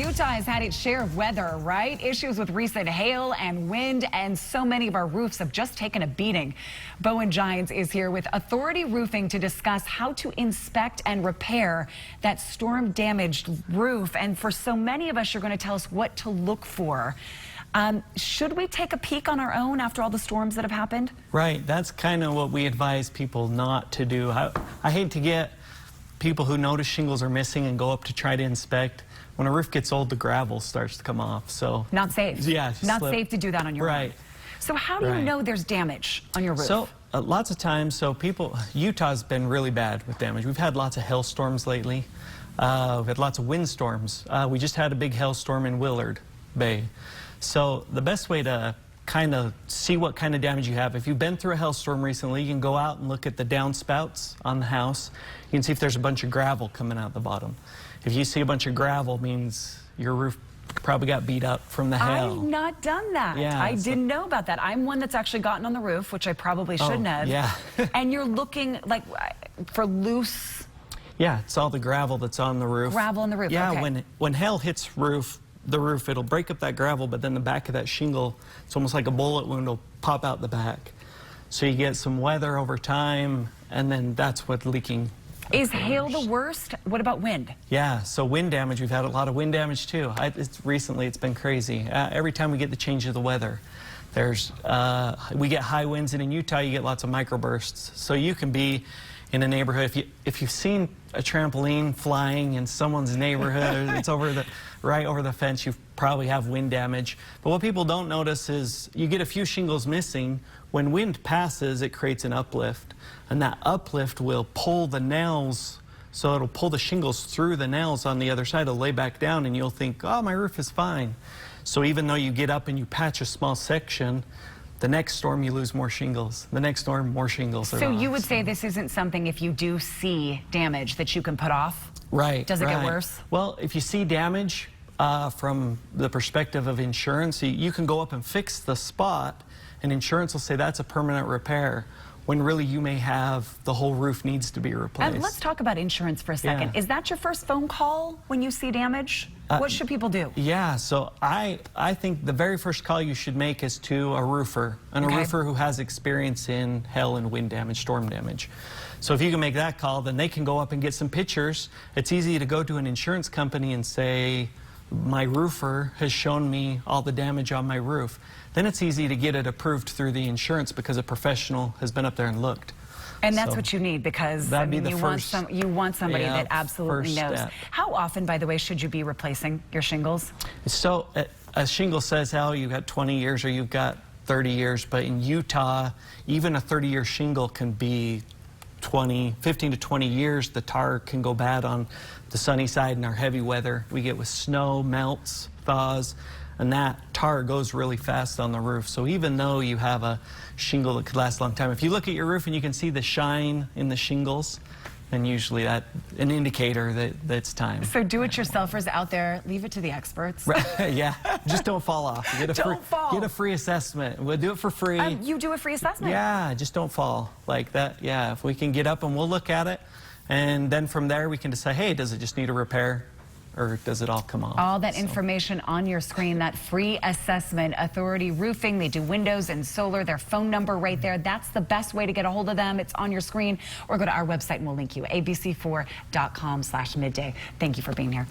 Utah has had its share of weather, right? Issues with recent hail and wind, and so many of our roofs have just taken a beating. Bowen Giants is here with Authority Roofing to discuss how to inspect and repair that storm-damaged roof. And for so many of us, you're going to tell us what to look for. Should we take a peek on our own after all the storms that have happened? Right. That's kind of what we advise people not to do. I hate to get people who notice shingles are missing and go up to try to inspect. When a roof gets old, the gravel starts to come off. So not safe. Yeah, not safe to do that on your own. So how do you know there's damage on your roof? So lots of times, Utah's been really bad with damage. We've had lots of hailstorms lately. We've had lots of windstorms. We just had a big hailstorm in Willard Bay. So the best way to kind of see what kind of damage you have, if you've been through a hailstorm recently, you can go out and look at the downspouts on the house. You can see if there's a bunch of gravel coming out the bottom. If you see a bunch of gravel, it means your roof probably got beat up from the hail. I've not done that. Yeah, I didn't know about that. I'm one that's actually gotten on the roof, which I probably shouldn't have. Yeah. And you're looking like for loose... Yeah, it's all the gravel that's on the roof. Gravel on the roof, yeah, okay. When hail hits the roof, it'll break up that gravel, but then the back of that shingle, it's almost like a bullet wound, will pop out the back. So you get some weather over time, and then that's what leaking occurs. Is hail the worst? What about wind? Yeah, so wind damage, we've had a lot of wind damage too. Recently it's been crazy. Every time we get the change of the weather, we get high winds, and in Utah you get lots of microbursts. So you can be in a neighborhood, if you've seen a trampoline flying in someone's neighborhood, it's right over the fence, you probably have wind damage. But what people don't notice is you get a few shingles missing. When wind passes, it creates an uplift, and that uplift will pull the nails, so it'll pull the shingles through the nails on the other side. It'll lay back down, and you'll think, oh, my roof is fine. So even though you get up and you patch a small section, the next storm you lose more shingles. The next storm, more shingles. So you would say this isn't something, if you do see damage, that you can put off? Right. Does it get worse? Well, if you see damage from the perspective of insurance, you can go up and fix the spot, and insurance will say that's a permanent repair, when really you may have the whole roof needs to be replaced. Let's talk about insurance for a second. Yeah. Is that your first phone call when you see damage? What should people do? Yeah, so I think the very first call you should make is to a roofer, and a roofer who has experience in hail and wind damage, storm damage. So if you can make that call, then they can go up and get some pictures. It's easy to go to an insurance company and say, my roofer has shown me all the damage on my roof. Then it's easy to get it approved through the insurance because a professional has been up there and looked. And that's what you need, because I mean, you want somebody that absolutely knows. Step. How often, by the way, should you be replacing your shingles? So a shingle says, oh, you've got 20 years or you've got 30 years, but in Utah, even a 30-year shingle can be 15 to 20 years. The tar can go bad on the sunny side in our heavy weather. We get with snow, melts, thaws, and that tar goes really fast on the roof. So even though you have a shingle that could last a long time, if you look at your roof and you can see the shine in the shingles, then usually that's an indicator that it's time. So do-it-yourselfers out there, leave it to the experts. Right, yeah, just don't fall off. Get a free assessment. We'll do it for free. You do a free assessment? Yeah, just don't fall like that. Yeah, if we can get up and we'll look at it, and then from there we can decide, hey, does it just need a repair, or does it all come off? All that information on your screen, that free assessment. Authority Roofing, they do windows and solar. Their phone number right there. That's the best way to get a hold of them. It's on your screen, or go to our website and we'll link you, abc4.com/midday. Thank you for being here.